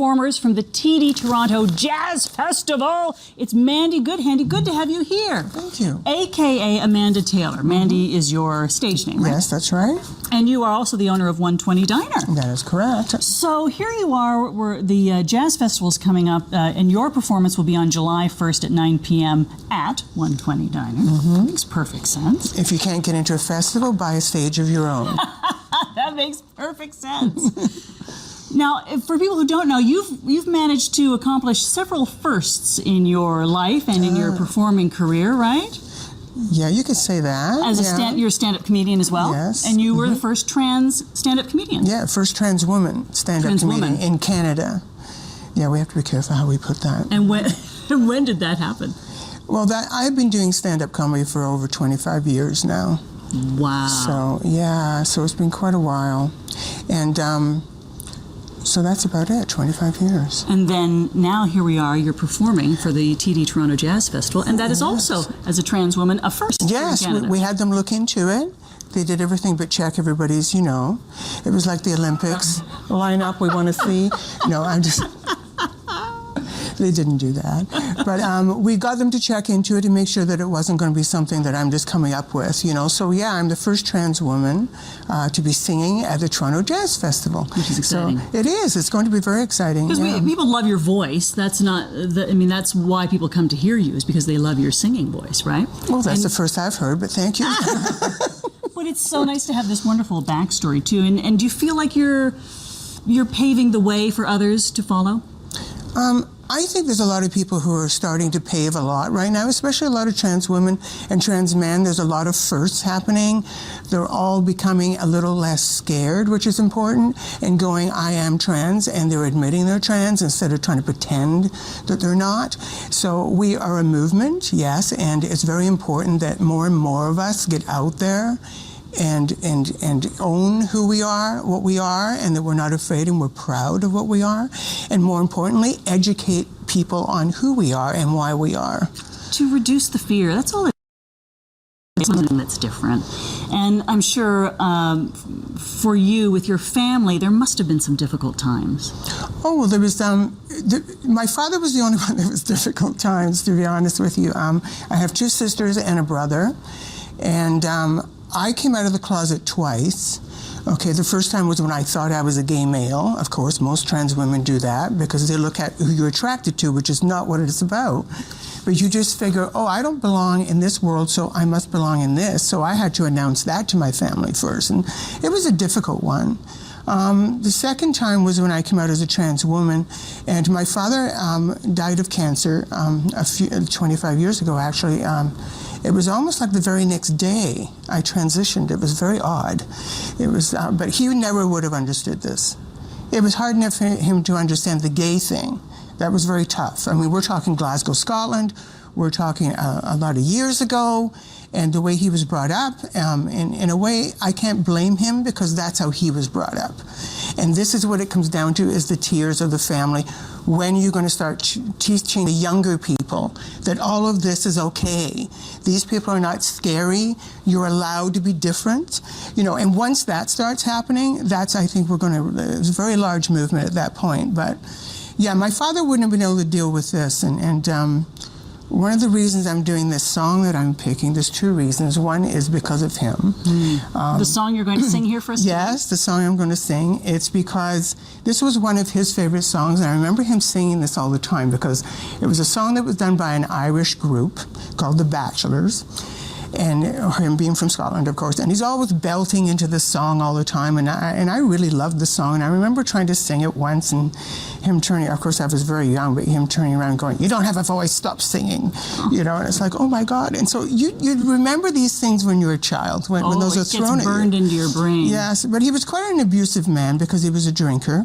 performers from the TD Toronto Jazz Festival. It's Mandy Goodhandy. Good to have you here. Thank you. AKA Amanda Taylor. Mandy is your stage name, right? Yes, that's right. And you are also the owner of 120 Diner. That is correct. So here you are, the Jazz Festival is coming up, and your performance will be on July 1st at 9 p.m. at 120 Diner. Makes perfect sense. If you can't get into a festival, buy a stage of your own. That makes perfect sense. Now, for people who don't know, you've managed to accomplish several firsts in your life and in your performing career, right? Yeah, you could say that. You're a stand-up comedian as well? Yes. And you were the first trans stand-up comedian? Yeah, first trans woman stand-up comedian in Canada. Yeah, we have to be careful how we put that. And when did that happen? Well, I've been doing stand-up comedy for over 25 years now. Wow. So, yeah, so it's been quite a while. And so that's about it, 25 years. And then now here we are, you're performing for the TD Toronto Jazz Festival, and that is also, as a trans woman, a first Yes, in Canada. we had them look into it. They did everything but check everybody's, it was like the Olympics. Line up, we want to see. No, I'm just... They didn't do that. But we got them to check into it and make sure that it wasn't going to be something that I'm just coming up with, So, yeah, I'm the first trans woman to be singing at the Toronto Jazz Festival. Which is exciting. So it is. It's going to be very exciting. Because people love your voice. That's not, that's why people come to hear you, is because they love your singing voice, right? Well, that's the first I've heard, but thank you. But it's so nice to have this wonderful backstory, too. And do you feel like you're paving the way for others to follow? I think there's a lot of people who are starting to pave a lot right now, especially a lot of trans women and trans men. There's a lot of firsts happening. They're all becoming a little less scared, which is important, and going, I am trans, and they're admitting they're trans instead of trying to pretend that they're not. So we are a movement, yes, and it's very important that more and more of us get out there and own who we are, what we are, and that we're not afraid and we're proud of what we are. And more importantly, educate people on who we are and why we are. To reduce the fear, that's all it is. Something that's different. And I'm sure for you, with your family, there must have been some difficult times. Oh, well, there was, my father was the only one that was difficult times, to be honest with you. I have two sisters and a brother, and I came out of the closet twice. Okay, the first time was when I thought I was a gay male. Of course, most trans women do that because they look at who you're attracted to, which is not what it's about. But you just figure, oh, I don't belong in this world, so I must belong in this. So I had to announce that to my family first, and it was a difficult one. The second time was when I came out as a trans woman, and my father died of cancer 25 years ago, actually. It was almost like the very next day I transitioned. It was very odd. It was, but he never would have understood this. It was hard enough for him to understand the gay thing. That was very tough. I mean, we're talking Glasgow, Scotland. We're talking a lot of years ago. And the way he was brought up, in a way, I can't blame him because that's how he was brought up. And this is what it comes down to, is the tears of the family. When you're going to start teaching the younger people that all of this is okay. These people are not scary. You're allowed to be different. And once that starts happening, I think it's a very large movement at that point. But yeah, my father wouldn't have been able to deal with this. And one of the reasons I'm doing this song that I'm picking, there's two reasons. One is because of him. The song you're going to sing here for us? Yes, the song I'm going to sing. It's because this was one of his favorite songs, and I remember him singing this all the time because it was a song that was done by an Irish group called The Bachelors, and him being from Scotland, of course, and he's always belting into this song all the time, and I really loved the song, and I remember trying to sing it once, and him turning, of course I was very young, but him turning around going, you don't have a voice, stop singing, and it's like, oh my God. And so you remember these things when you're a child, when those are thrown at you. It gets burned into your brain. Yes, but he was quite an abusive man because he was a drinker.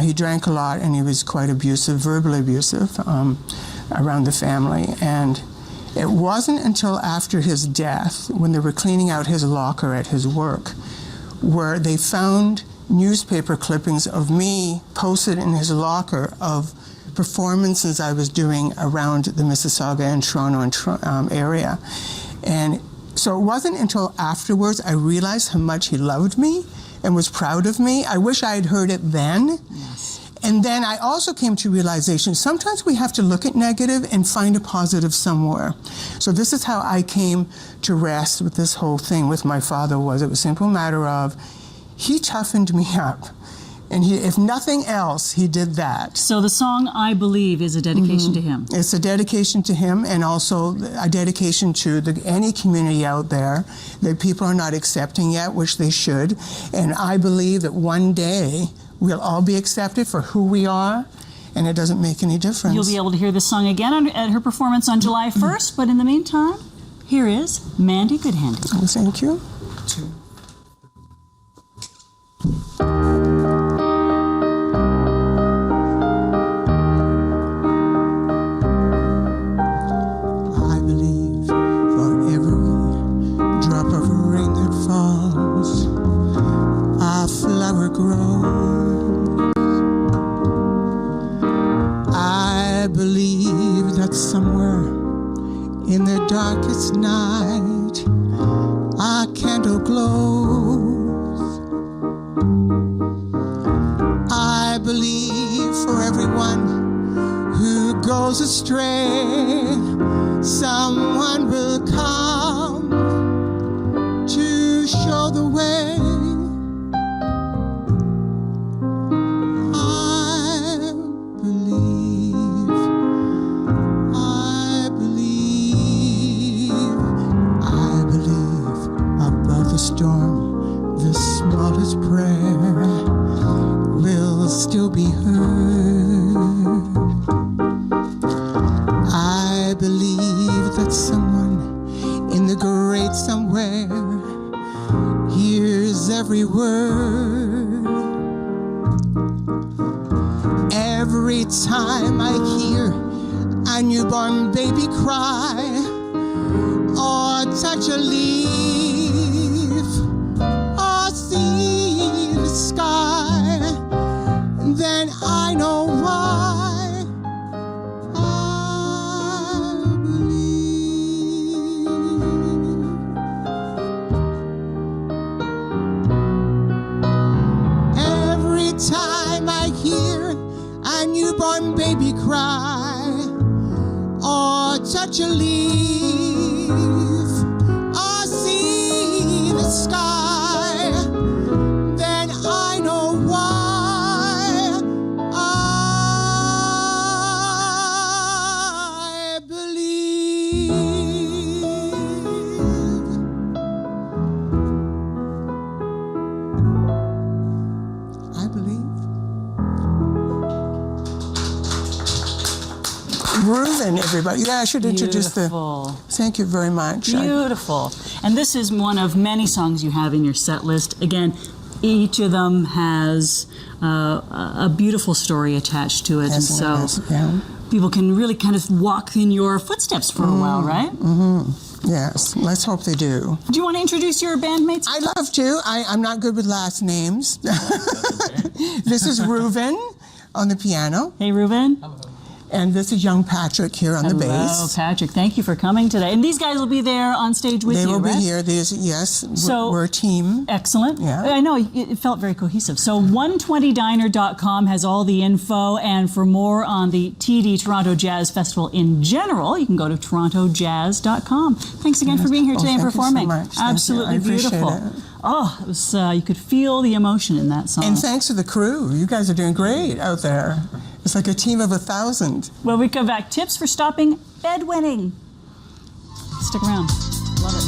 He drank a lot, and he was quite abusive, verbally abusive, around the family. And it wasn't until after his death, when they were cleaning out his locker at his work, where they found newspaper clippings of me posted in his locker of performances I was doing around the Mississauga and Toronto area. And so it wasn't until afterwards I realized how much he loved me and was proud of me. I wish I had heard it then. Yes. And then I also came to realization, sometimes we have to look at negative and find a positive somewhere. So this is how I came to rest with this whole thing with my father. It was a simple matter of, he toughened me up. And he, if nothing else, he did that. So the song I Believe is a dedication to him. It's a dedication to him, and also a dedication to any community out there that people are not accepting yet, which they should. And I believe that one day we'll all be accepted for who we are, and it doesn't make any difference. You'll be able to hear this song again at her performance on July 1st, but in the meantime, here is Mandy Goodhandy. Thank you. I believe that somewhere in the darkest night a candle glows. I believe for everyone who goes astray, someone will come to show the way. Storm, the smallest prayer will still be heard. I believe that someone in the great somewhere hears every word. Every time I hear a newborn baby cry or touch a leaf, see the sky, then I know why I believe. Every time I hear a newborn baby cry or touch a leaf or see the sky, Reuven, everybody. Yeah, I should introduce Beautiful. Thank you very much. Beautiful. And this is one of many songs you have in your set list. Again, each of them has a beautiful story attached to it. Yes, and so people can really kind of walk in your footsteps for a while, right? Mm-hmm. Yes, let's hope they do. Do you want to introduce your bandmates? I'd love to. I'm not good with last names. This is Reuven on the piano. Hey, Reuven. Hello. And this is young Patrick here on the bass. Hello, Patrick. Thank you for coming today. And these guys will be there on stage with you, They will right? be here. Yes, So, we're a team. Excellent. Yeah. I know, it felt very cohesive. So 120diner.com has all the info, and for more on the TD Toronto Jazz Festival in general, you can go to torontojazz.com. Thanks again for being here today and performing. Thank you so much. Absolutely beautiful. It. Oh, it was, you could feel the emotion in that song. And thanks to the crew. You guys are doing great out there. It's like a team of 1,000. When we come back, tips for stopping bedwetting. Stick around. Love it.